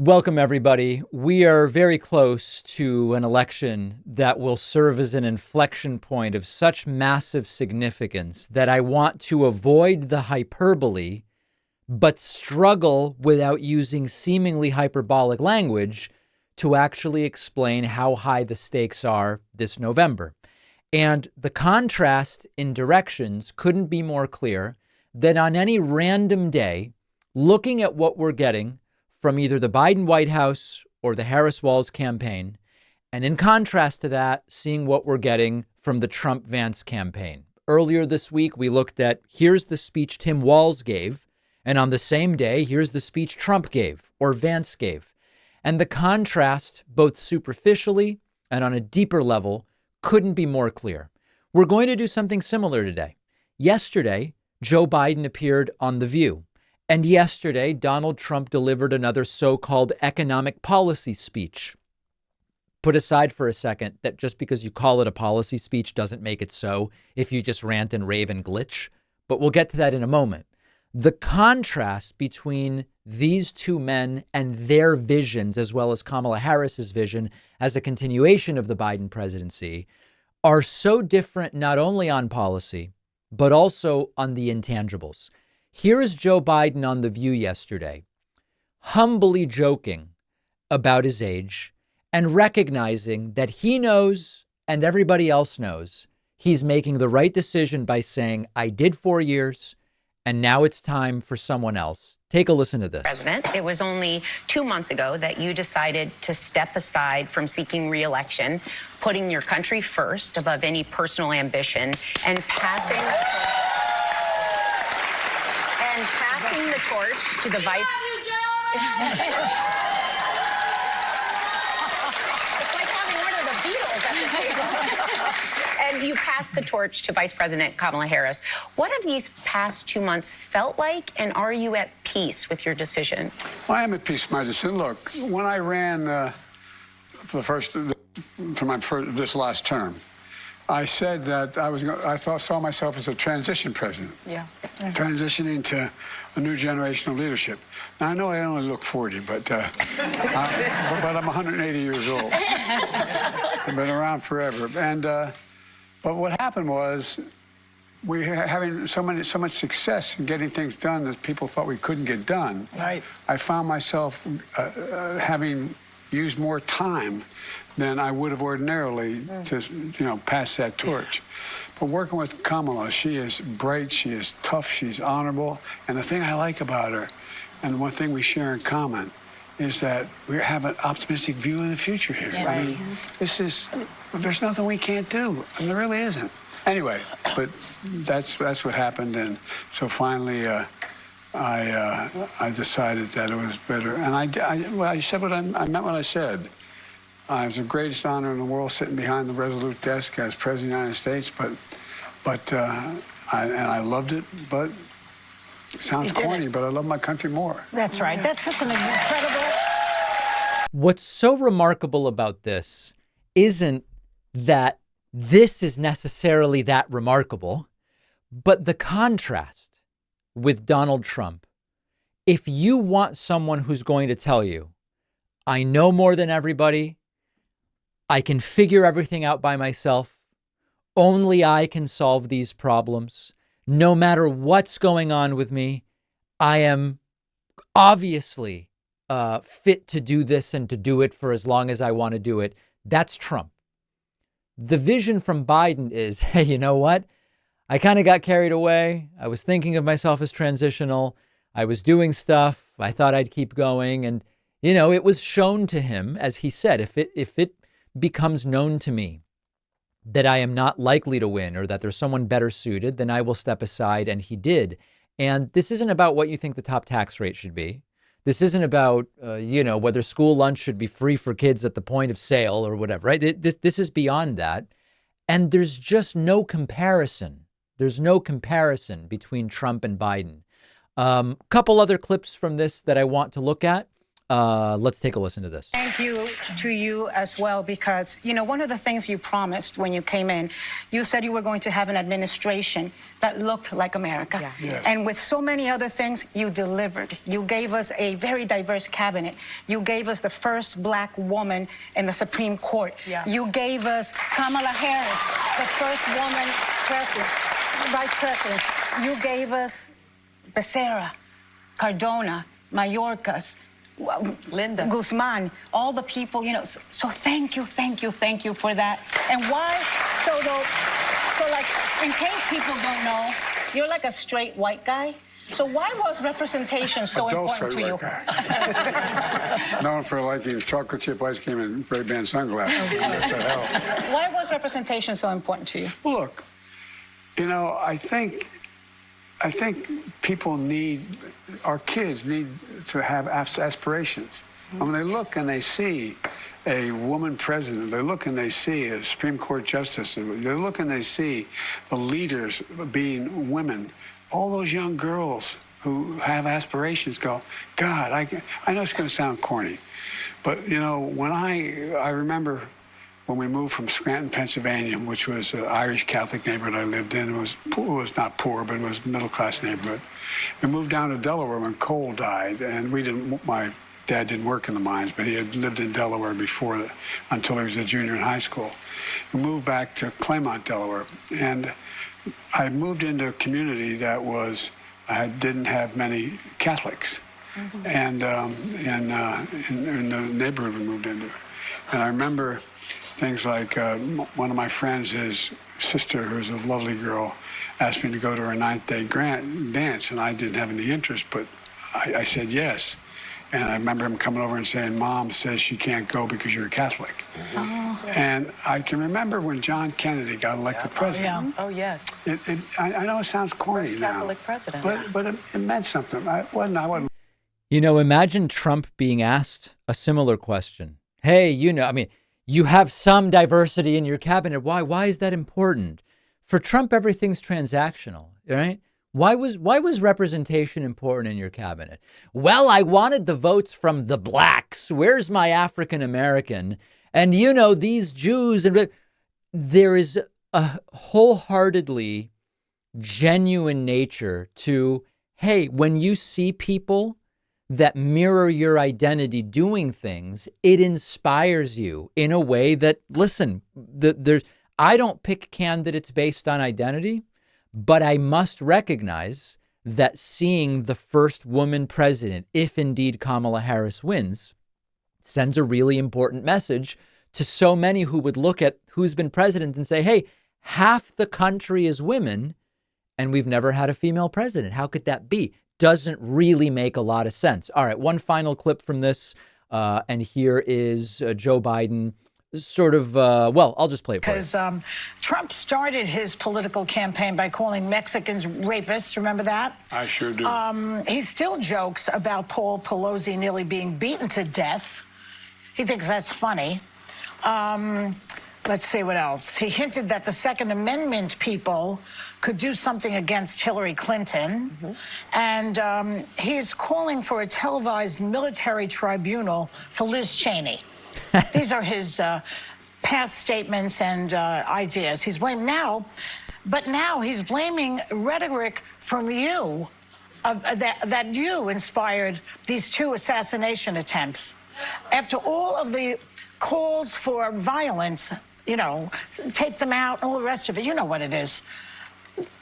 Welcome, everybody. We are very close to an election that will serve as an inflection point of such massive significance that I want to avoid the hyperbole, but struggle without using seemingly hyperbolic language to actually explain how high the stakes are this November. And the contrast in directions couldn't be more clear than on any random day, looking at what we're getting from either the Biden White House or the Harris-Walz campaign, and in contrast to that, seeing what we're getting from the Trump-Vance campaign. Earlier this week, we looked at here's the speech Tim Walz gave, and on the same day, here's the speech Trump gave or Vance gave. And the contrast, both superficially and on a deeper level, couldn't be more clear. We're going to do something similar today. Yesterday, Joe Biden appeared on The View. And yesterday, Donald Trump delivered another so-called economic policy speech. Put aside for a second that just because you call it a policy speech doesn't make it so if you just rant and rave and glitch. But we'll get to that in a moment. The contrast between these two men and their visions, as well as Kamala Harris's vision as a continuation of the Biden presidency, are so different not only on policy, but also on the intangibles. Here is Joe Biden on The View yesterday, humbly joking about his age and recognizing that he knows and everybody else knows he's making the right decision by saying, I did 4 years and now it's time for someone else. Take a listen to this. President, it was only 2 months ago that you decided to step aside from seeking re-election, putting your country first above any personal ambition and passing the torch to the vice. It's like having one of the Beatles at the table. And you passed the torch to Vice President Kamala Harris. What have these past 2 months felt like, and are you at peace with your decision? Well, I am at peace with my decision. Look, when I ran this last term, I said that saw myself as a transition president. Yeah. Transitioning to a new generation of leadership. Now, I know I only look 40, but I'm 180 years old. I've been around forever. And but what happened was we were having so much success in getting things done that people thought we couldn't get done. Right. I found myself having used more time than I would have ordinarily to, pass that torch. But working with Kamala, she is bright, she is tough, she's honorable. And the thing I like about her, and one thing we share in common, is that we have an optimistic view of the future here. Yeah, I mean, there's nothing we can't do. I mean, there really isn't. Anyway, but that's what happened. And so finally, I decided that it was better. And I said I meant what I said. It was the greatest honor in the world sitting behind the Resolute desk as President of the United States, but I loved it, but it sounds corny, but I love my country more. That's right. That's such an incredible... What's so remarkable about this isn't that this is necessarily that remarkable, but the contrast with Donald Trump. If you want someone who's going to tell you, I know more than everybody, I can figure everything out by myself, only I can solve these problems, no matter what's going on with me, I am obviously fit to do this and to do it for as long as I want to do it, that's Trump. The vision from Biden is, hey, you know what? I kind of got carried away. I was thinking of myself as transitional. I was doing stuff. I thought I'd keep going. And, it was shown to him, as he said, if it becomes known to me that I am not likely to win or that there's someone better suited, then I will step aside. And he did. And this isn't about what you think the top tax rate should be. This isn't about, whether school lunch should be free for kids at the point of sale or whatever, right? This is beyond that. And there's just no comparison. There's no comparison between Trump and Biden. Couple other clips from this that I want to look at. Let's take a listen to this. Thank you to you as well, because, you know, one of the things you promised when you came in, you said you were going to have an administration that looked like America. Yeah. Yes. And with so many other things, you delivered. You gave us a very diverse cabinet. You gave us the first black woman in the Supreme Court. Yeah. You gave us Kamala Harris, the first woman vice president. You gave us Becerra, Cardona, Mayorkas, Linda Guzman, all the people, you know, so thank you for that. And why, so like, in case people don't know, you're like a straight white guy, so why was representation so important to you? Known for liking chocolate chip ice cream and Ray-Ban sunglasses. That's the hell. Why was representation so important to you? Look, you know, I think people need, our kids need to have aspirations. When they look and they see a woman president, they look and they see a Supreme Court justice, they look and they see the leaders being women, all those young girls who have aspirations go, God, I know it's going to sound corny, but, you know, when I remember when we moved from Scranton, Pennsylvania, which was an Irish Catholic neighborhood I lived in. It was not poor, but it was a middle-class neighborhood. We moved down to Delaware when coal died, and my dad didn't work in the mines, but he had lived in Delaware before, until he was a junior in high school. We moved back to Claymont, Delaware, and I moved into a community that didn't have many Catholics, and in the neighborhood we moved into. And I remember things like one of my friends, his sister, who was a lovely girl, asked me to go to her 9th day dance, and I didn't have any interest, but I said yes. And I remember him coming over and saying, Mom says she can't go because you're a Catholic. And I can remember when John Kennedy got elected president. Oh, yes. I know it sounds corny First now, Catholic president. but it meant something. I wasn't. You know, imagine Trump being asked a similar question. Hey, you know, I mean, you have some diversity in your cabinet. Why? Why is that important? For Trump, everything's transactional, right? Why was representation important in your cabinet? Well, I wanted the votes from the blacks. Where's my African American? And, you know, these Jews. And there is a wholeheartedly genuine nature to, hey, when you see people that mirror your identity doing things, it inspires you in a way that, listen, I don't pick candidates based on identity, but I must recognize that seeing the first woman president, if indeed Kamala Harris wins, sends a really important message to so many who would look at who's been president and say, hey, half the country is women and we've never had a female president. How could that be? Doesn't really make a lot of sense. All right, one final clip from this, and here is Joe Biden sort of, well, I'll just play it for you. Because Trump started his political campaign by calling Mexicans rapists. Remember that? I sure do. He still jokes about Paul Pelosi nearly being beaten to death. He thinks that's funny. Let's see what else. He hinted that the Second Amendment people could do something against Hillary Clinton. And he's calling for a televised military tribunal for Liz Cheney. These are his past statements and ideas. He's blamed now, but now he's blaming rhetoric from you that you inspired these 2 assassination attempts. After all of the calls for violence, you know, take them out, all the rest of it, you know what it is.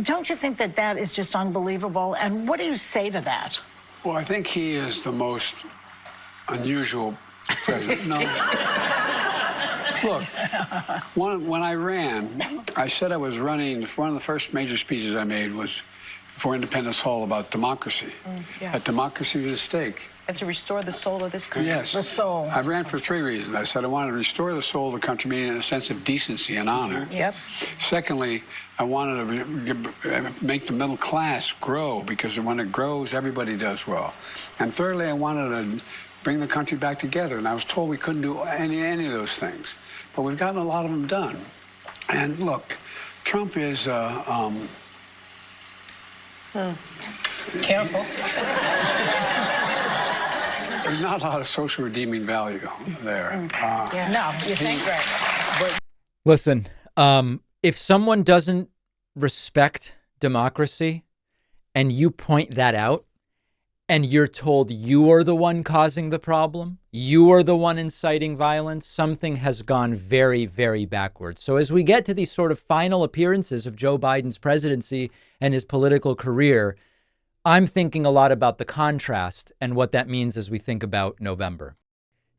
Don't you think that that is just unbelievable? And what do you say to that? Well, I think he is the most unusual president. No. Look, when I ran, I said I was running. One of the first major speeches I made was for Independence Hall about democracy. That democracy was at stake. And to restore the soul of this country. Yes. The soul. I ran for 3 reasons. I said I wanted to restore the soul of the country, meaning in a sense of decency and honor. Yep. Secondly, I wanted to make the middle class grow, because when it grows, everybody does well. And thirdly, I wanted to bring the country back together. And I was told we couldn't do any of those things. But we've gotten a lot of them done. And look, Trump is... Careful. there's not a lot of social redeeming value there. No, you think? Right. Listen, if someone doesn't respect democracy and you point that out and you're told you are the one causing the problem, you are the one inciting violence, something has gone very, very backwards. So as we get to these sort of final appearances of Joe Biden's presidency and his political career, I'm thinking a lot about the contrast and what that means as we think about November.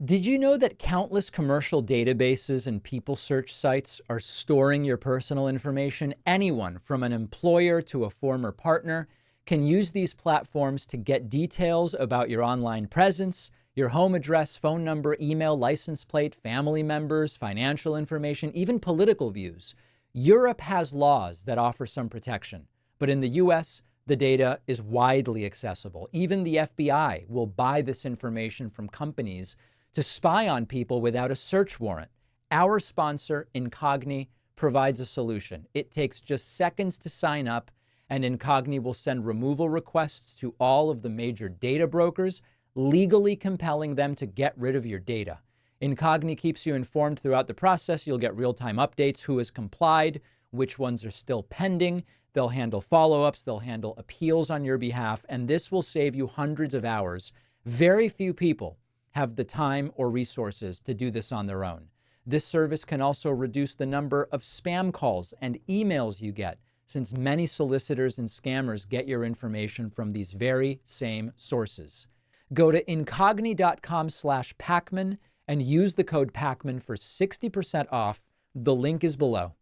Did you know that countless commercial databases and people search sites are storing your personal information? Anyone from an employer to a former partner can use these platforms to get details about your online presence, your home address, phone number, email, license plate, family members, financial information, even political views. Europe has laws that offer some protection, but in the US, the data is widely accessible. Even the FBI will buy this information from companies to spy on people without a search warrant. Our sponsor, Incogni, provides a solution. It takes just seconds to sign up, and Incogni will send removal requests to all of the major data brokers, legally compelling them to get rid of your data. Incogni keeps you informed throughout the process. You'll get real-time updates, who has complied, which ones are still pending. They'll handle follow-ups, they'll handle appeals on your behalf, and this will save you hundreds of hours. Very few people have the time or resources to do this on their own. This service can also reduce the number of spam calls and emails you get, since many solicitors and scammers get your information from these very same sources. Go to incogni.com/Pacman and use the code Pacman for 60% off. The link is below.